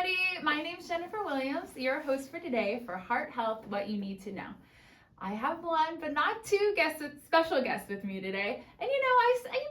everybody. My name's Jennifer Williams, your host for today for Heart Health, What You Need to Know. I have one, but not two special guests with me today. And you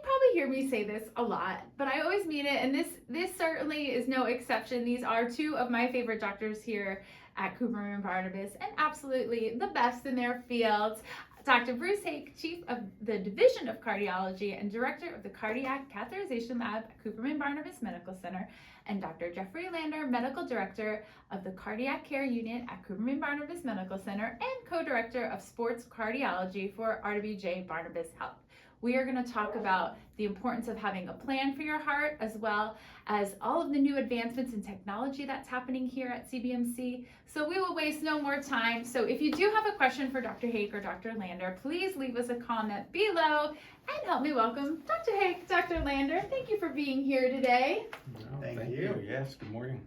probably hear me say this a lot, but I always mean it, and this certainly is no exception. These are two of my favorite doctors here at Cooperman Barnabas, and absolutely the best in their fields. Dr. Bruce Haik, Chief of the Division of Cardiology and Director of the Cardiac Catherization Lab at Cooperman Barnabas Medical Center, and Dr. Jeffrey Lander, Medical Director of the Cardiac Care Unit at Cooperman Barnabas Medical Center and Co-Director of Sports Cardiology for RWJBarnabas Health. We are going to talk about the importance of having a plan for your heart, as well as all of the new advancements in technology that's happening here at CBMC. So we will waste no more time. So if you do have a question for Dr. Haik or Dr. Lander, please leave us a comment below and help me welcome Dr. Haik, Dr. Lander. Thank you for being here today. No, thank you. Yes, good morning.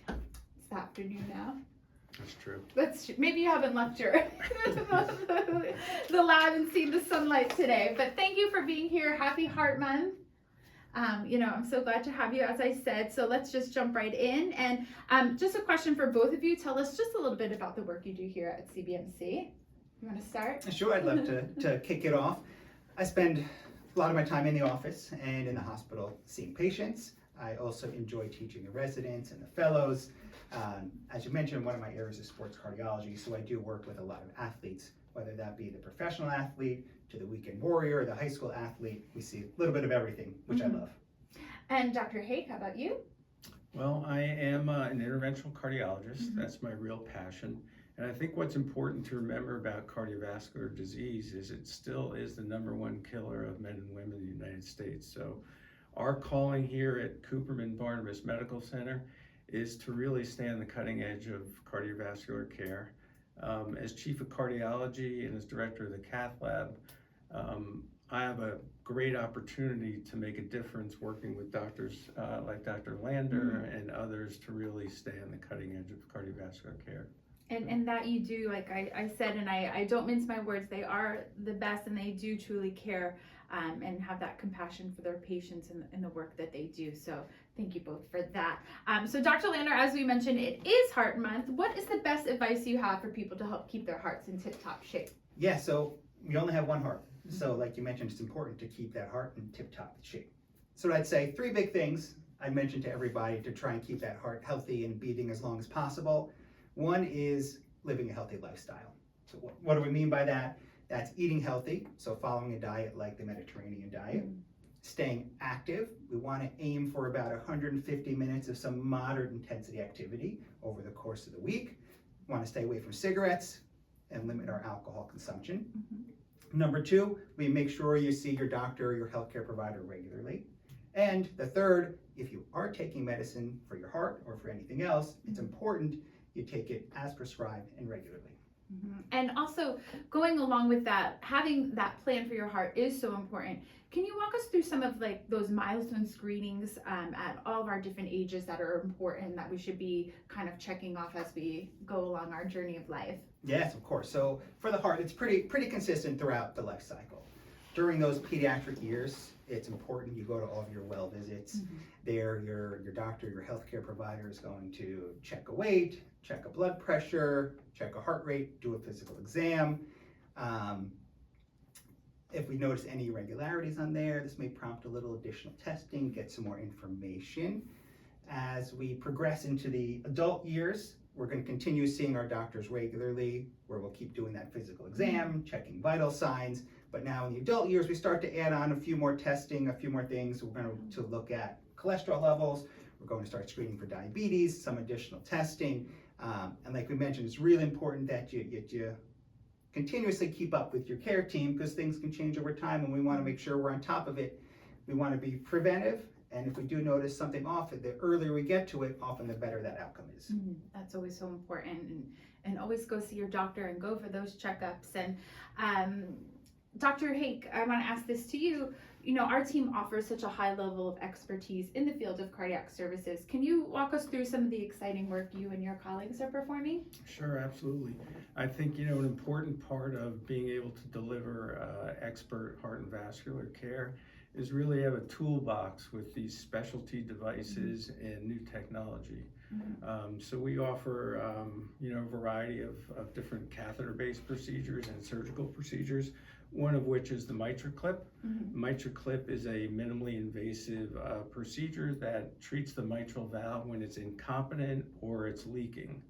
It's afternoon now. That's true. That's true. Maybe you haven't left your the lab and seen the sunlight today, but thank you for being here. Happy Heart Month. I'm so glad to have you, as I said. So let's just jump right in. And just a question for both of you. Tell us just a little bit about the work you do here at CBMC. You want to start? Sure, I'd love to kick it off. I spend a lot of my time in the office and in the hospital seeing patients. I also enjoy teaching the residents and the fellows. As you mentioned, one of my areas is sports cardiology, so I do work with a lot of athletes, whether that be the professional athlete to the weekend warrior, the high school athlete. We see a little bit of everything, which I love. And Dr. Haik, how about you? Well, I am an interventional cardiologist. That's my real passion. And I think what's important to remember about cardiovascular disease is it still is the #1 killer of men and women in the United States. So our calling here at Cooperman Barnabas Medical Center is to really stay on the cutting edge of cardiovascular care. As Chief of Cardiology and as Director of the Cath Lab, I have a great opportunity to make a difference working with doctors like Dr. Lander and others to really stay on the cutting edge of cardiovascular care. And that you do, like I said, and I don't mince my words, they are the best, and they do truly care and have that compassion for their patients in the work that they do. So thank you both for that. So Dr. Lander, as we mentioned, it is Heart Month. What is the best advice you have for people to help keep their hearts in tip-top shape? Yeah, so we only have one heart. So like you mentioned, it's important to keep that heart in tip-top shape. So I'd say 3 big things I mentioned to everybody to try and keep that heart healthy and beating as long as possible. One is living a healthy lifestyle. So what do we mean by that? That's eating healthy, so following a diet like the Mediterranean diet. Staying active, we want to aim for about 150 minutes of some moderate intensity activity over the course of the week. We want to stay away from cigarettes and limit our alcohol consumption. Number 2, we make sure you see your doctor or your healthcare provider regularly. And the third, if you are taking medicine for your heart or for anything else, it's important you take it as prescribed and regularly. And also, going along with that, having that plan for your heart is so important. Can you walk us through some of those milestone screenings at all of our different ages that are important, that we should be kind of checking off as we go along our journey of life? Yes, of course. So for the heart, it's pretty consistent throughout the life cycle. During those pediatric years, it's important you go to all of your well visits. There, your doctor, your healthcare provider is going to check a weight, check a blood pressure, check a heart rate, do a physical exam. If we notice any irregularities on there, this may prompt a little additional testing, get some more information. As we progress into the adult years, we're going to continue seeing our doctors regularly, where we'll keep doing that physical exam, checking vital signs. But now in the adult years, we start to add on a few more testing, a few more things. We're going to look at cholesterol levels. We're going to start screening for diabetes, some additional testing. And like we mentioned, it's really important that you continuously keep up with your care team, because things can change over time, and we want to make sure we're on top of it. We want to be preventive, and if we do notice something off, the earlier we get to it, often the better that outcome is. That's always so important, and always go see your doctor and go for those checkups. And Dr. Haik, I want to ask this to you. You know, our team offers such a high level of expertise in the field of cardiac services. Can you walk us through some of the exciting work you and your colleagues are performing? Sure, absolutely. I think, an important part of being able to deliver expert heart and vascular care is really have a toolbox with these specialty devices and new technology. So we offer, a variety of different catheter-based procedures and surgical procedures, one of which is the MitraClip. MitraClip is a minimally invasive procedure that treats the mitral valve when it's incompetent or it's leaking.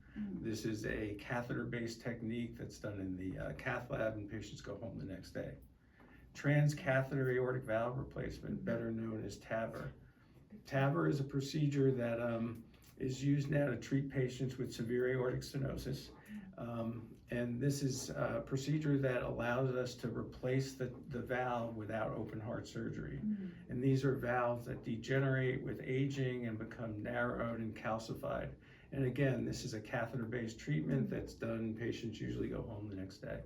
This is a catheter-based technique that's done in the cath lab, and patients go home the next day. Transcatheter aortic valve replacement, better known as TAVR. TAVR is a procedure that is used now to treat patients with severe aortic stenosis. And this is a procedure that allows us to replace the valve without open heart surgery. And these are valves that degenerate with aging and become narrowed and calcified. And again, this is a catheter-based treatment that's done. Patients usually go home the next day.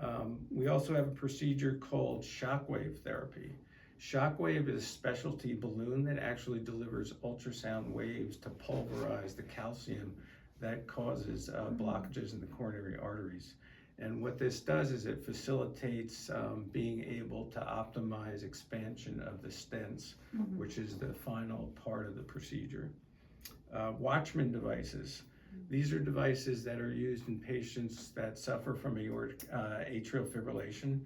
Wow. We also have a procedure called shockwave therapy. Shockwave is a specialty balloon that actually delivers ultrasound waves to pulverize the calcium that causes blockages in the coronary arteries. And what this does is it facilitates being able to optimize expansion of the stents, which is the final part of the procedure. Watchman devices. These are devices that are used in patients that suffer from aortic atrial fibrillation,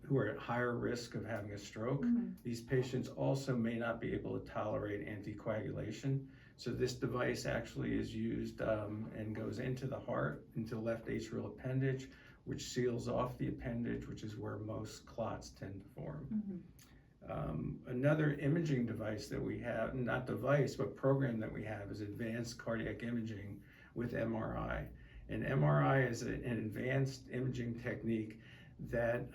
who are at higher risk of having a stroke. These patients also may not be able to tolerate anticoagulation. So this device actually is used and goes into the heart, into the left atrial appendage, which seals off the appendage, which is where most clots tend to form. Another imaging device that we have, not device, but program that we have, is advanced cardiac imaging with MRI. And MRI is an advanced imaging technique that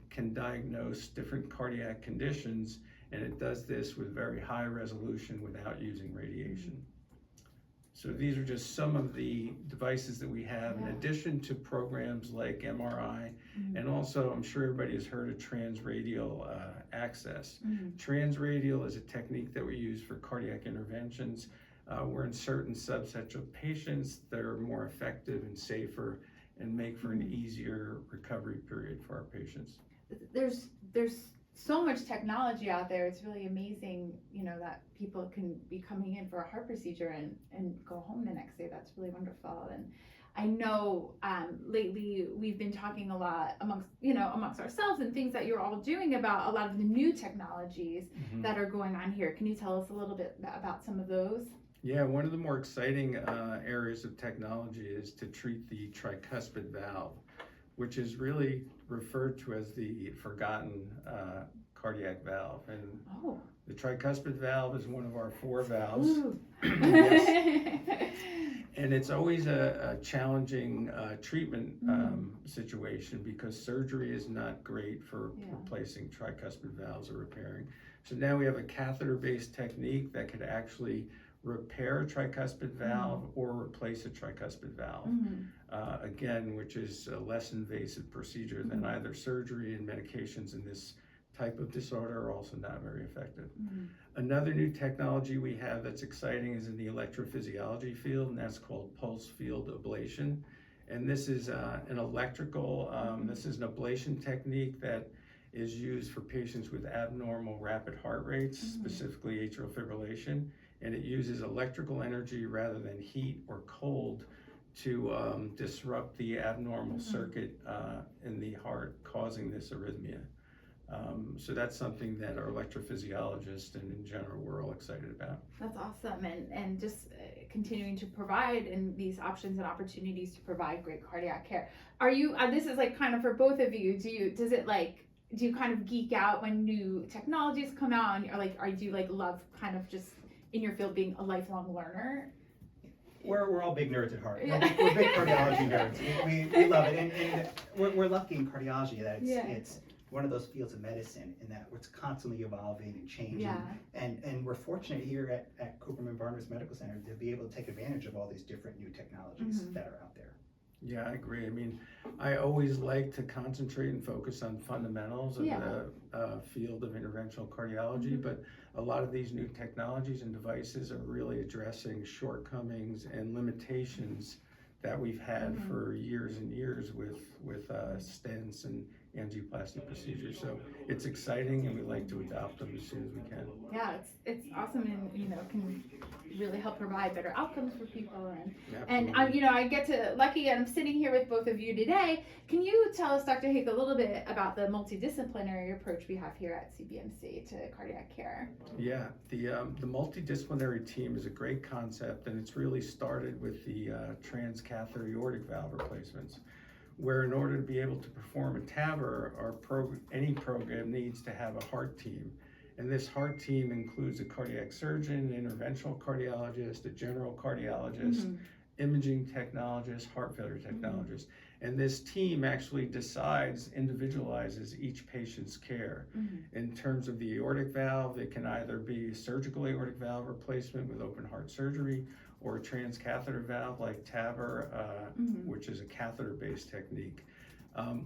can diagnose different cardiac conditions, and it does this with very high resolution without using radiation. So these are just some of the devices that we have in addition to programs like MRI, and also I'm sure everybody has heard of transradial access. Transradial is a technique that we use for cardiac interventions. We're in certain subsets of patients that are more effective and safer and make for an easier recovery period for our patients. There's so much technology out there. It's really amazing, that people can be coming in for a heart procedure and go home the next day. That's really wonderful. And I know lately we've been talking a lot amongst ourselves and things that you're all doing about a lot of the new technologies that are going on here. Can you tell us a little bit about some of those? Yeah, one of the more exciting areas of technology is to treat the tricuspid valve, which is really referred to as the forgotten cardiac valve. And the tricuspid valve is one of our 4 valves. And it's always a challenging treatment situation because surgery is not great for replacing tricuspid valves or repairing. So now we have a catheter-based technique that could actually repair a tricuspid valve or replace a tricuspid valve, again, which is a less invasive procedure than either surgery, and medications in this type of disorder are also not very effective. Another new technology we have that's exciting is in the electrophysiology field, and that's called pulse field ablation. And this is an electrical, this is an ablation technique that is used for patients with abnormal rapid heart rates, specifically atrial fibrillation. And it uses electrical energy rather than heat or cold to disrupt the abnormal circuit in the heart, causing this arrhythmia. So that's something that our electrophysiologists and in general we're all excited about. That's awesome, and just continuing to provide in these options and opportunities to provide great cardiac care. Are you? This is like kind of for both of you. Do you kind of geek out when new technologies come out, and do you love kind of just in your field being a lifelong learner? We're all big nerds at heart. We're big cardiology nerds. We love it, and we're lucky in cardiology that it's one of those fields of medicine in that it's constantly evolving and changing. And we're fortunate here at Cooperman Barnabas Medical Center to be able to take advantage of all these different new technologies that are out there. Yeah, I agree. I mean, I always like to concentrate and focus on fundamentals of the field of interventional cardiology, but a lot of these new technologies and devices are really addressing shortcomings and limitations that we've had for years and years with stents and angioplasty procedures. So it's exciting, and we like to adopt them as soon as we can. Yeah, it's awesome, and can really help provide better outcomes for people. And I get to lucky I'm sitting here with both of you today. Can you tell us, Dr. Haik, a little bit about the multidisciplinary approach we have here at CBMC to cardiac care? Yeah, the multidisciplinary team is a great concept, and it's really started with the transcatheter aortic valve replacements, where in order to be able to perform a TAVR, any program needs to have a heart team. And this heart team includes a cardiac surgeon, an interventional cardiologist, a general cardiologist, imaging technologist, heart failure technologist. And this team actually individualizes each patient's care. In terms of the aortic valve, it can either be surgical aortic valve replacement with open heart surgery, or a transcatheter valve like TAVR, which is a catheter-based technique.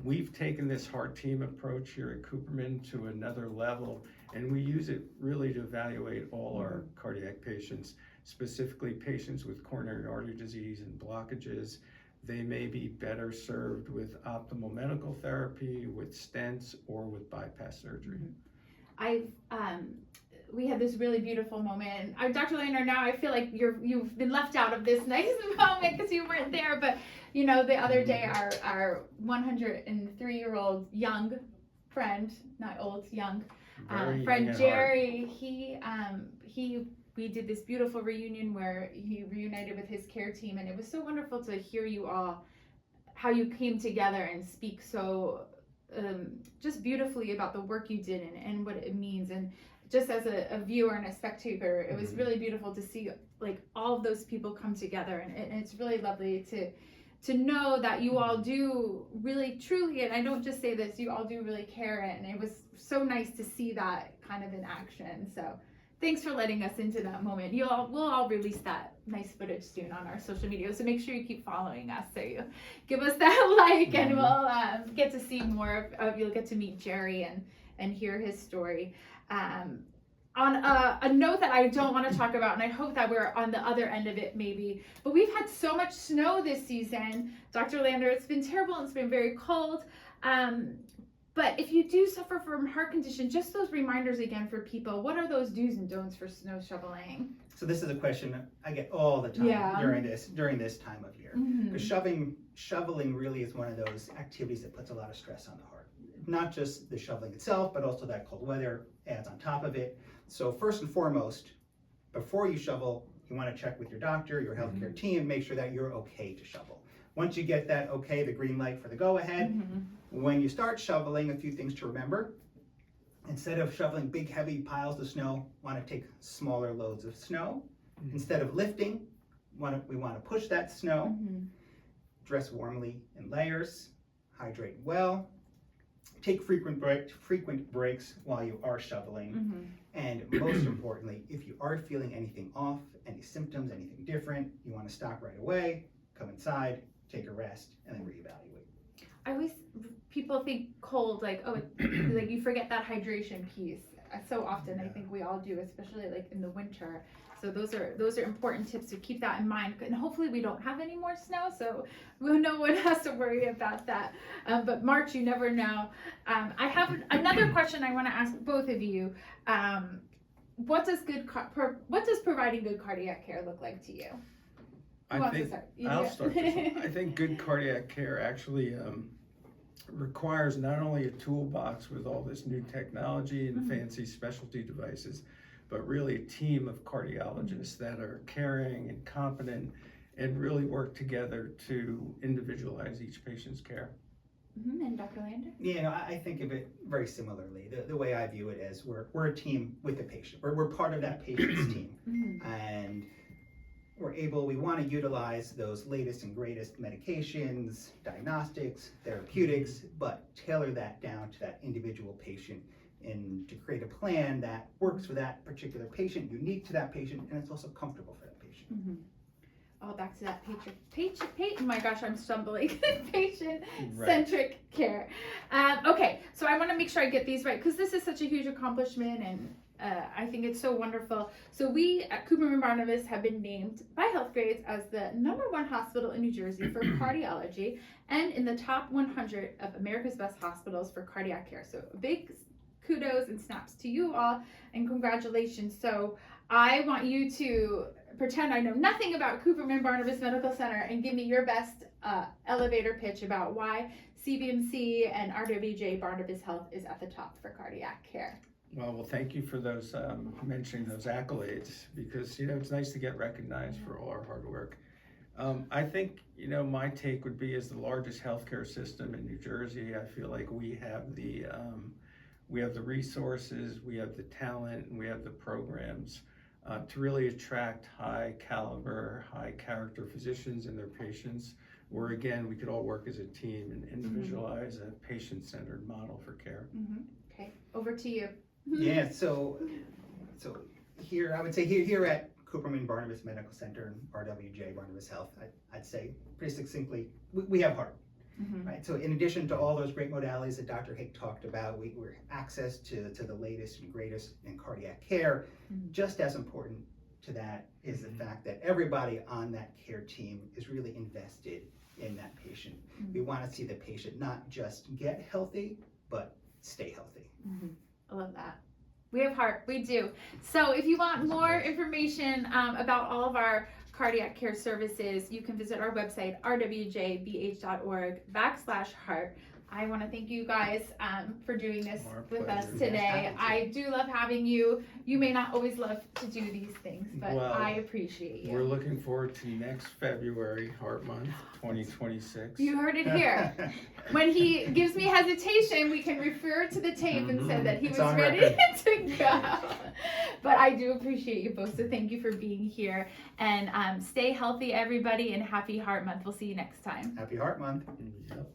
We've taken this heart team approach here at Cooperman to another level, and we use it really to evaluate all our cardiac patients, specifically patients with coronary artery disease and blockages. They may be better served with optimal medical therapy, with stents, or with bypass surgery. We had this really beautiful moment. Dr. Lander, now I feel like you've been left out of this nice moment because you weren't there. But the other day, our 103-year-old young friend, not old, young friend Jerry, we did this beautiful reunion where he reunited with his care team, and it was so wonderful to hear you all, how you came together and speak so just beautifully about the work you did and what it means. And just as a viewer and a spectator, it was really beautiful to see like all of those people come together, and it's really lovely to know that you all do really truly, and I don't just say this, you all do really care, and it was so nice to see that kind of in action. So thanks for letting us into that moment. We'll all release that nice footage soon on our social media, so make sure you keep following us, so you give us that like, and we'll get to see more of you'll get to meet Jerry and hear his story. On a note that I don't want to talk about, and I hope that we're on the other end of it maybe, but we've had so much snow this season. Dr. Lander, it's been terrible and it's been very cold. But if you do suffer from heart condition, just those reminders again for people. What are those do's and don'ts for snow shoveling? So this is a question I get all the time during this time of year. Because shoveling really is one of those activities that puts a lot of stress on the heart. Not just the shoveling itself, but also that cold weather adds on top of it. So first and foremost, before you shovel, you want to check with your doctor, your healthcare team, make sure that you're okay to shovel. Once you get that okay, the green light for the go-ahead, when you start shoveling, a few things to remember. Instead of shoveling big, heavy piles of snow, want to take smaller loads of snow. Instead of lifting, we want to push that snow. Dress warmly in layers, hydrate well. Take frequent breaks while you are shoveling. And most importantly, if you are feeling anything off, any symptoms, anything different, you want to stop right away, come inside, take a rest, and then reevaluate. People think cold, like, oh, like you forget that hydration piece. So often, I think we all do, especially like in the winter. So those are important tips to keep that in mind. And hopefully we don't have any more snow, so no one has to worry about that. But March, you never know. I have another question I want to ask both of you. What does providing good cardiac care look like to you? I'll start this one. I think good cardiac care actually requires not only a toolbox with all this new technology and fancy specialty devices, but really a team of cardiologists that are caring and competent and really work together to individualize each patient's care. And Dr. Lander? I think of it very similarly. The way I view it is we're a team with the patient. We're part of that patient's team. And we want to utilize those latest and greatest medications, diagnostics, therapeutics, but tailor that down to that individual patient and to create a plan that works for that particular patient, unique to that patient, and it's also comfortable for that patient. All back to that patient, oh my gosh, I'm stumbling. Patient-centric care. Okay, so I want to make sure I get these right because this is such a huge accomplishment, I think it's so wonderful. So we at Cooperman Barnabas have been named by Healthgrades as the #1 hospital in New Jersey for cardiology and in the top 100 of America's best hospitals for cardiac care. So a big kudos and snaps to you all and congratulations. So I want you to pretend I know nothing about Cooperman Barnabas Medical Center and give me your best elevator pitch about why CBMC and RWJBarnabas Health is at the top for cardiac care. Well, thank you for those mentioning those accolades, because it's nice to get recognized for all our hard work. I think my take would be, as the largest healthcare system in New Jersey, I feel like we have the resources, we have the talent, and we have the programs to really attract high caliber, high character physicians and their patients, where again we could all work as a team and individualize a patient-centered model for care. Okay, over to you. Yeah, so here, I would say here at Cooperman Barnabas Medical Center and RWJBarnabas Health, I'd say pretty succinctly, we have heart, right? So in addition to all those great modalities that Dr. Haik talked about, we're access to the latest and greatest in cardiac care. Just as important to that is the fact that everybody on that care team is really invested in that patient. We want to see the patient not just get healthy, but stay healthy. I love that. We have heart, we do. So if you want more information about all of our cardiac care services, you can visit our website, rwjbh.org/heart. I want to thank you guys for doing this with us today. I do love having you. You may not always love to do these things, but I appreciate you. We're looking forward to next February, Heart Month 2026. You heard it here. When he gives me hesitation, we can refer to the tape and say that he was ready to go. But I do appreciate you both, so thank you for being here. And stay healthy, everybody, and happy Heart Month. We'll see you next time. Happy Heart Month. Yep.